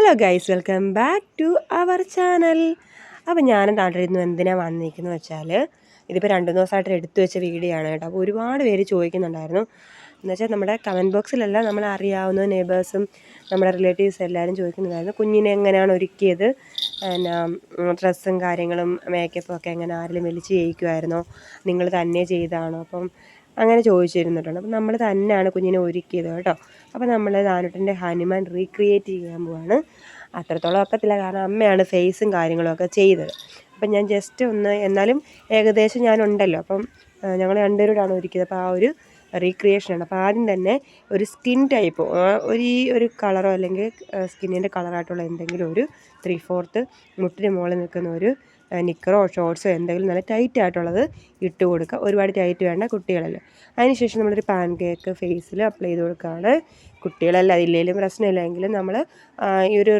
Hello guys, welcome back to our channel. അപ്പോൾ ഞാനും നാട്ടിലിരുന്നു എന്തിനാണ് വന്നിരിക്കുന്നത് വെച്ചാൽ, ഇതിപ്പോൾ 2 ദിവസമായിട്ട് എടുത്തു വെച്ച വീഡിയോ ആണ് കേട്ടോ. അപ്പോൾ ഒരുപാട് പേര് ചോദിക്കുന്നുണ്ടായിരുന്നു. എന്നുവെച്ചാൽ നമ്മുടെ കമൻറ്റ് ബോക്സിലല്ല, നമ്മൾ അറിയാവുന്ന നെയ്ബേഴ്സും നമ്മുടെ റിലേറ്റീവ്സ് എല്ലാവരും ചോദിക്കുന്നുണ്ടായിരുന്നു, കുഞ്ഞിനെ എങ്ങനെയാണ് ഒരുക്കിയത്, പിന്നെ ഡ്രസ്സും കാര്യങ്ങളും മേക്കപ്പും ഒക്കെ എങ്ങനെ ആരെങ്കിലും വലിച്ച് ചെയ്യിക്കുമായിരുന്നോ, നിങ്ങൾ തന്നെ ചെയ്താണോ? അപ്പം അങ്ങനെ ചോദിച്ചിരുന്നിട്ടുണ്ട്. അപ്പം നമ്മൾ തന്നെയാണ് കുഞ്ഞിനെ ഒരുക്കിയത് കേട്ടോ. അപ്പോൾ നമ്മൾ ദാനുട്ടൻ്റെ ഹനുമാൻ റീക്രിയേറ്റ് ചെയ്യാൻ പോവാണ്. അത്രത്തോളം ഒക്കത്തില്ല, കാരണം അമ്മയാണ് ഫേസും കാര്യങ്ങളൊക്കെ ചെയ്തത്. അപ്പം ഞാൻ ജസ്റ്റ് ഒന്ന്, എന്നാലും ഏകദേശം ഞാനുണ്ടല്ലോ. അപ്പം ഞങ്ങൾ രണ്ടുപേരോടാണ് ഒരുക്കിയത്. അപ്പോൾ ആ ഒരു റീക്രിയേഷനാണ്. അപ്പോൾ ആദ്യം തന്നെ ഒരു സ്കിൻ ടൈപ്പ് ഒരു കളറോ അല്ലെങ്കിൽ സ്കിന്നിൻ്റെ കളറായിട്ടുള്ള എന്തെങ്കിലും ഒരു 3/4 മുട്ടിന് മുകളിൽ നിൽക്കുന്ന ഒരു നിക്കറോ ഷോർട്സോ എന്തെങ്കിലും നല്ല ടൈറ്റ് ആയിട്ടുള്ളത് ഇട്ട് കൊടുക്കുക. ഒരുപാട് ടൈറ്റ് വേണ്ട, കുട്ടികളല്ലേ. അതിനുശേഷം നമ്മളൊരു പാൻ കേക്ക് ഫേസിൽ അപ്ലൈ ചെയ്ത് കൊടുക്കുകയാണ്. കുട്ടികളല്ല, അതില്ലെങ്കിലും പ്രശ്നമില്ല. എങ്കിലും നമ്മൾ ഈ ഒരു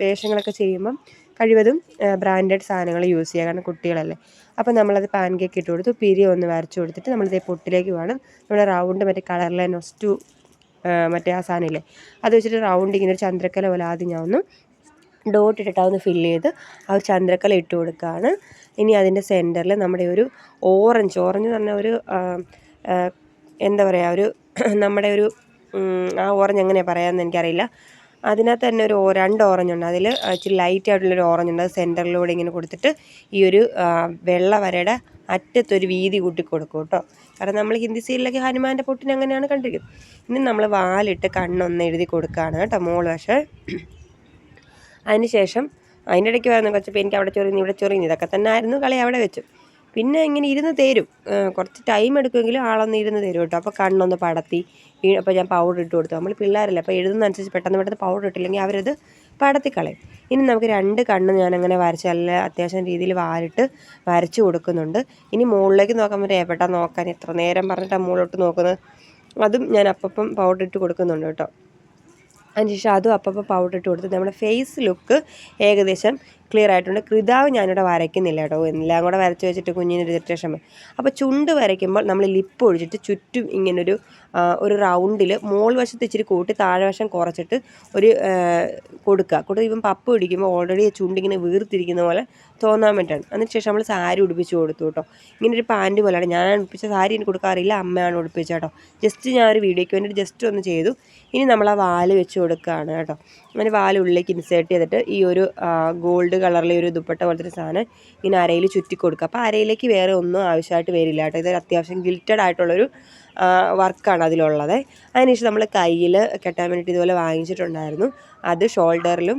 വേഷങ്ങളൊക്കെ ചെയ്യുമ്പം കഴിവതും ബ്രാൻഡഡ് സാധനങ്ങൾ യൂസ് ചെയ്യുക, കാരണം കുട്ടികളല്ലേ. അപ്പോൾ നമ്മളത് പാൻ കേക്ക് ഇട്ട് കൊടുത്തു, പിരി ഒന്ന് വരച്ച് കൊടുത്തിട്ട് നമ്മളിതേ പൊട്ടിലേക്ക് വേണം നമ്മുടെ റൗണ്ട് മറ്റേ കളറിലെ നൊസ്റ്റു മറ്റേ ആ സാധനമില്ലേ, അത് വെച്ചിട്ട് റൗണ്ട് ഇങ്ങനെ ഒരു ചന്ദ്രക്കല പോലെ ആദ്യം ഞാൻ ഒന്ന് ഡോട്ട് ഇട്ടിട്ട് അതൊന്ന് ഫില്ല് ചെയ്ത് ആ ഒരു ചന്ദ്രക്കല ഇട്ട് കൊടുക്കുകയാണ്. ഇനി അതിൻ്റെ സെൻറ്ററിൽ നമ്മുടെ ഒരു ഓറഞ്ച് എന്ന് പറഞ്ഞാൽ ഒരു എന്താ പറയുക, ഒരു നമ്മുടെ ഒരു ആ ഓറഞ്ച് എങ്ങനെയാണ് പറയാമെന്ന് എനിക്കറിയില്ല. അതിനകത്ത് തന്നെ ഒരു 2 ഓറഞ്ച് ഉണ്ട്. അതിൽ ഇച്ചിരി ലൈറ്റ് ആയിട്ടുള്ളൊരു ഓറഞ്ച് ഉണ്ട്. അത് സെൻറ്ററിലൂടെ ഇങ്ങനെ കൊടുത്തിട്ട് ഈ ഒരു വെള്ള വരയുടെ അറ്റത്തൊരു വീതി കൂട്ടി കൊടുക്കും കേട്ടോ. കാരണം നമ്മൾ ഹിന്ദി സീരിയലൊക്കെ ഹനുമാൻ്റെ പൊട്ടിന് അങ്ങനെയാണ് കണ്ടിരിക്കുന്നത്. ഇനി നമ്മൾ വാലിട്ട് കണ്ണൊന്ന് എഴുതി കൊടുക്കുകയാണ് കേട്ടോ, മോൾ വശം. അതിനുശേഷം അതിൻ്റെ ഇടയ്ക്ക് വരുന്ന കുറച്ചപ്പോൾ എനിക്ക് അവിടെ ചൊറിയുന്നു ഇവിടെ ചൊറിയുന്നു, ഇതൊക്കെ തന്നെ ആയിരുന്നു കളി. അവിടെ വെച്ചു പിന്നെ ഇങ്ങനെ ഇരുന്ന് തരും, കുറച്ച് ടൈം എടുക്കുമെങ്കിലും ആളൊന്ന് ഇരുന്ന് തരും കേട്ടോ. അപ്പോൾ കണ്ണൊന്ന് പടത്തി അപ്പോൾ ഞാൻ പൗഡർ ഇട്ട് കൊടുത്തു. നമ്മൾ പിള്ളേരല്ല, അപ്പോൾ എഴുതുന്നതനുസരിച്ച് പെട്ടെന്ന് പൗഡർ ഇട്ടില്ലെങ്കിൽ അവരത് പടത്തിക്കളയും. ഇനി നമുക്ക് 2 കണ്ണ് ഞാനങ്ങനെ വരച്ച് നല്ല അത്യാവശ്യം രീതിയിൽ വാലിട്ട് വരച്ച് കൊടുക്കുന്നുണ്ട്. ഇനി മുകളിലേക്ക് നോക്കാൻ പറ്റും, എവിടെ നോക്കാൻ എത്ര നേരം പറഞ്ഞിട്ടാണ് മുകളിലോട്ട് നോക്കുന്നത്. അതും ഞാൻ അപ്പം പൗഡർ ഇട്ട് കൊടുക്കുന്നുണ്ട് കേട്ടോ. അതിനുശേഷം അതും അപ്പം പൗഡർ ഇട്ട് കൊടുത്ത് നമ്മുടെ ഫേസ് ലുക്ക് ഏകദേശം ക്ലിയർ ആയിട്ടുണ്ട്. കൃതാവ് ഞാനിവിടെ വരയ്ക്കുന്നില്ല കേട്ടോ, എല്ലാം കൂടെ വരച്ച് വെച്ചിട്ട് കുഞ്ഞിനൊരു ഇറിറ്റേഷൻ. അപ്പോൾ ചുണ്ട് വരയ്ക്കുമ്പോൾ നമ്മൾ ലിപ്പ് ഒഴിച്ചിട്ട് ചുറ്റും ഇങ്ങനൊരു റൗണ്ടിൽ മോൾ വശത്ത് ഇച്ചിരി കൂട്ടി താഴെ വശം കുറച്ചിട്ട് ഒരു കൊടുക്കുക. ഇപ്പം പപ്പ് പിടിക്കുമ്പോൾ ഓൾറെഡി ചുണ്ടിങ്ങനെ വീർത്തിരിക്കുന്ന പോലെ തോന്നാൻ വേണ്ടിയിട്ടാണ്. അതിനുശേഷം നമ്മൾ സാരി ഉടുപ്പിച്ച് കൊടുത്തു കേട്ടോ. ഇങ്ങനൊരു പാൻറ്റ് പോലെയാണ്. ഞാൻ ഉടുപ്പിച്ച സാരി എനിക്ക് കൊടുക്കാറില്ല, അമ്മയാണ് ഉടുപ്പിച്ചത് കേട്ടോ. ജസ്റ്റ് ഞാനൊരു വീഡിയോയ്ക്ക് വേണ്ടിയിട്ട് ജസ്റ്റ് ഒന്ന് ചെയ്തു. ഇനി നമ്മൾ ആ വാല് വെച്ച് കൊടുക്കുകയാണ് കേട്ടോ. അങ്ങനെ വാല് ഉള്ളിലേക്ക് ഇൻസേർട്ട് ചെയ്തിട്ട് ഈ ഒരു ഗോൾഡ് കളറിലെ ഒരു ദുപ്പട്ട പോലത്തെ ഒരു സാധനം ഇങ്ങനെ അരയിൽ ചുറ്റി കൊടുക്കുക. അപ്പോൾ അരയിലേക്ക് വേറെ ഒന്നും ആവശ്യമായിട്ട് വരില്ല കേട്ടോ. ഇത് അത്യാവശ്യം ഗിൽറ്റഡ് ആയിട്ടുള്ളൊരു വർക്കാണ് അതിലുള്ളത്. അതിനുശേഷം നമ്മൾ കയ്യിൽ കെട്ടാൻ വേണ്ടിയിട്ട് ഇതുപോലെ വാങ്ങിച്ചിട്ടുണ്ടായിരുന്നു. അത് ഷോൾഡറിലും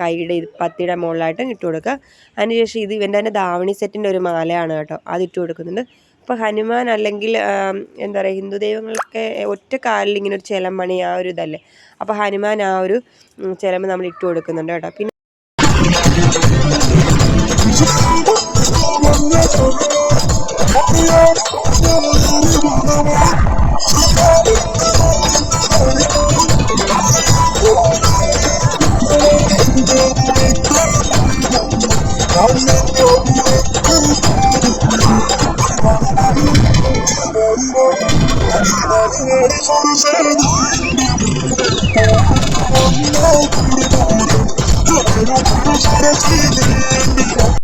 കൈയുടെ പത്തിയുടെ മുകളിലായിട്ട് ഇട്ട് കൊടുക്കുക. അതിനുശേഷം ഇത് ഇവൻ്റെ തന്നെ ധാവണി സെറ്റിൻ്റെ ഒരു മാലയാണ് കേട്ടോ, അതിട്ട് കൊടുക്കുന്നുണ്ട്. ഇപ്പോൾ ഹനുമാൻ അല്ലെങ്കിൽ എന്താ പറയുക, ഹിന്ദു ദൈവങ്ങളൊക്കെ ഒറ്റ കാലിൽ ഇങ്ങനെ ഒരു ചിലമ്പണി ആ ഒരു ഇതല്ലേ. അപ്പോൾ ഹനുമാൻ ആ ഒരു ചിലമ്പ് നമ്മൾ ഇട്ട് കൊടുക്കുന്നുണ്ട് കേട്ടോ. പിന്നെ